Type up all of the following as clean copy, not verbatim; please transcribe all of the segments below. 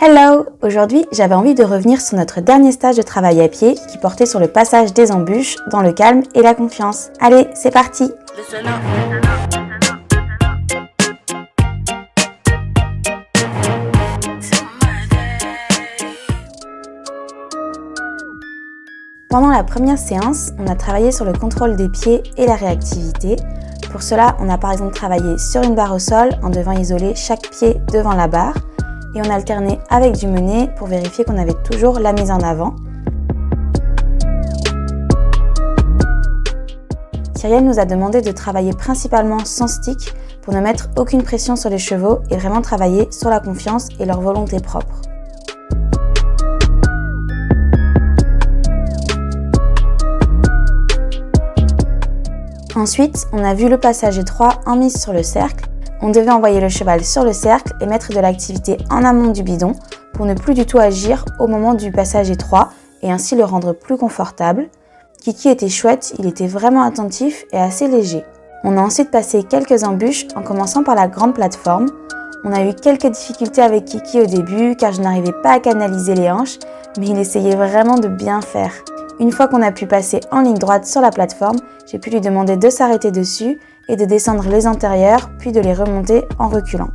Hello! Aujourd'hui, j'avais envie de revenir sur notre dernier stage de travail à pied qui portait sur le passage des embûches dans le calme et la confiance. Allez, c'est parti! Pendant la première séance, on a travaillé sur le contrôle des pieds et la réactivité. Pour cela, on a par exemple travaillé sur une barre au sol en devant isoler chaque pied devant la barre et on a alterné avec du mené pour vérifier qu'on avait toujours la mise en avant. Cyrielle nous a demandé de travailler principalement sans stick pour ne mettre aucune pression sur les chevaux et vraiment travailler sur la confiance et leur volonté propre. Ensuite, on a vu le passage étroit en mise sur le cercle. On devait envoyer le cheval sur le cercle et mettre de l'activité en amont du bidon pour ne plus du tout agir au moment du passage étroit et ainsi le rendre plus confortable. Kiki était chouette, il était vraiment attentif et assez léger. On a ensuite passé quelques embûches en commençant par la grande plateforme. On a eu quelques difficultés avec Kiki au début car je n'arrivais pas à canaliser les hanches, mais il essayait vraiment de bien faire. Une fois qu'on a pu passer en ligne droite sur la plateforme, j'ai pu lui demander de s'arrêter dessus et de descendre les antérieurs, puis de les remonter en reculant.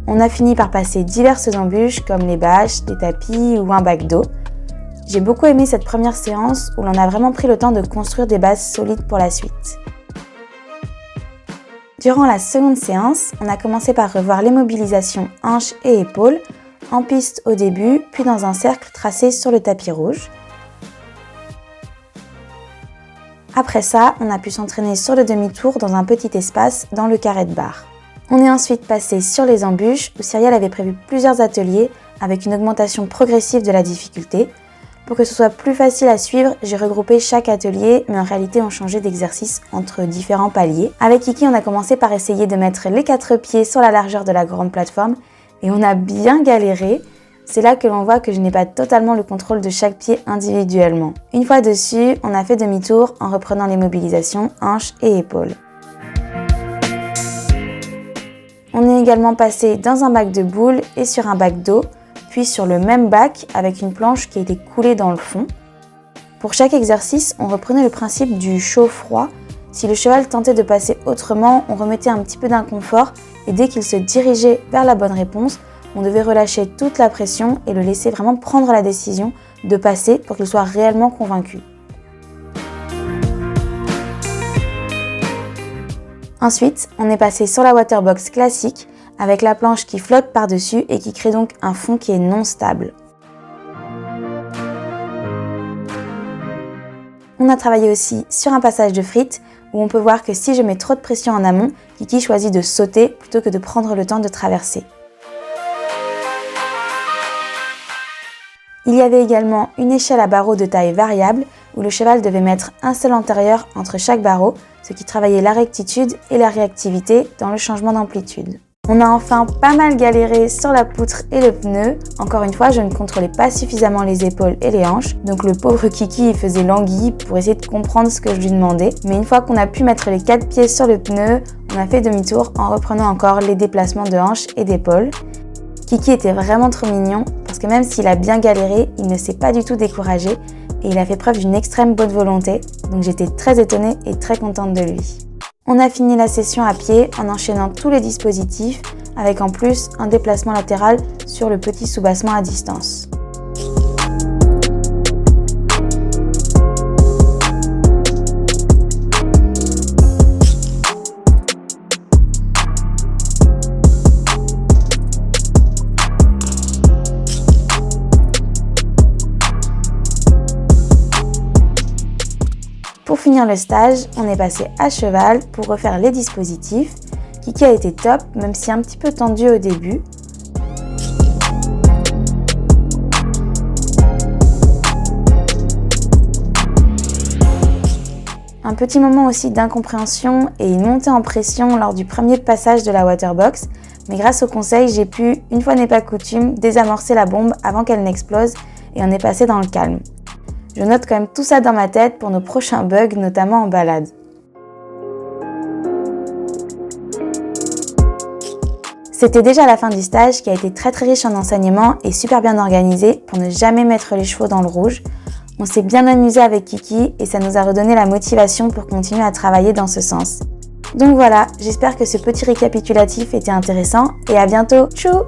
On a fini par passer diverses embûches comme les bâches, des tapis ou un bac d'eau. J'ai beaucoup aimé cette première séance où l'on a vraiment pris le temps de construire des bases solides pour la suite. Durant la seconde séance, on a commencé par revoir les mobilisations hanches et épaules, en piste au début, puis dans un cercle tracé sur le tapis rouge. Après ça, on a pu s'entraîner sur le demi-tour dans un petit espace dans le carré de barre. On est ensuite passé sur les embûches où Cyrielle avait prévu plusieurs ateliers avec une augmentation progressive de la difficulté. Pour que ce soit plus facile à suivre, j'ai regroupé chaque atelier, mais en réalité on changeait d'exercice entre différents paliers. Avec Kiki, on a commencé par essayer de mettre les 4 pieds sur la largeur de la grande plateforme et on a bien galéré. C'est là que l'on voit que je n'ai pas totalement le contrôle de chaque pied individuellement. Une fois dessus, on a fait demi-tour en reprenant les mobilisations hanches et épaules. On est également passé dans un bac de boules et sur un bac d'eau, puis sur le même bac avec une planche qui était coulée dans le fond. Pour chaque exercice, on reprenait le principe du chaud-froid. Si le cheval tentait de passer autrement, on remettait un petit peu d'inconfort et dès qu'il se dirigeait vers la bonne réponse, on devait relâcher toute la pression et le laisser vraiment prendre la décision de passer pour qu'il soit réellement convaincu. Ensuite, on est passé sur la waterbox classique avec la planche qui flotte par-dessus et qui crée donc un fond qui est non stable. On a travaillé aussi sur un passage de frites où on peut voir que si je mets trop de pression en amont, Kiki choisit de sauter plutôt que de prendre le temps de traverser. Il y avait également une échelle à barreaux de taille variable où le cheval devait mettre un seul antérieur entre chaque barreau, ce qui travaillait la rectitude et la réactivité dans le changement d'amplitude. On a enfin pas mal galéré sur la poutre et le pneu. Encore une fois, je ne contrôlais pas suffisamment les épaules et les hanches, donc le pauvre Kiki il faisait l'anguille pour essayer de comprendre ce que je lui demandais. Mais une fois qu'on a pu mettre les 4 pieds sur le pneu, on a fait demi-tour en reprenant encore les déplacements de hanches et d'épaules. Kiki était vraiment trop mignon parce que même s'il a bien galéré, il ne s'est pas du tout découragé et il a fait preuve d'une extrême bonne volonté, donc j'étais très étonnée et très contente de lui. On a fini la session à pied en enchaînant tous les dispositifs avec en plus un déplacement latéral sur le petit soubassement à distance. Pour finir le stage, on est passé à cheval pour refaire les dispositifs. Kiki a été top, même si un petit peu tendu au début. Un petit moment aussi d'incompréhension et une montée en pression lors du premier passage de la waterbox, mais grâce au conseil, j'ai pu, une fois n'est pas coutume, désamorcer la bombe avant qu'elle n'explose et on est passé dans le calme. Je note quand même tout ça dans ma tête pour nos prochains bugs, notamment en balade. C'était déjà la fin du stage qui a été très riche en enseignements et super bien organisé pour ne jamais mettre les chevaux dans le rouge. On s'est bien amusé avec Kiki et ça nous a redonné la motivation pour continuer à travailler dans ce sens. Donc voilà, j'espère que ce petit récapitulatif était intéressant et à bientôt. Tchou!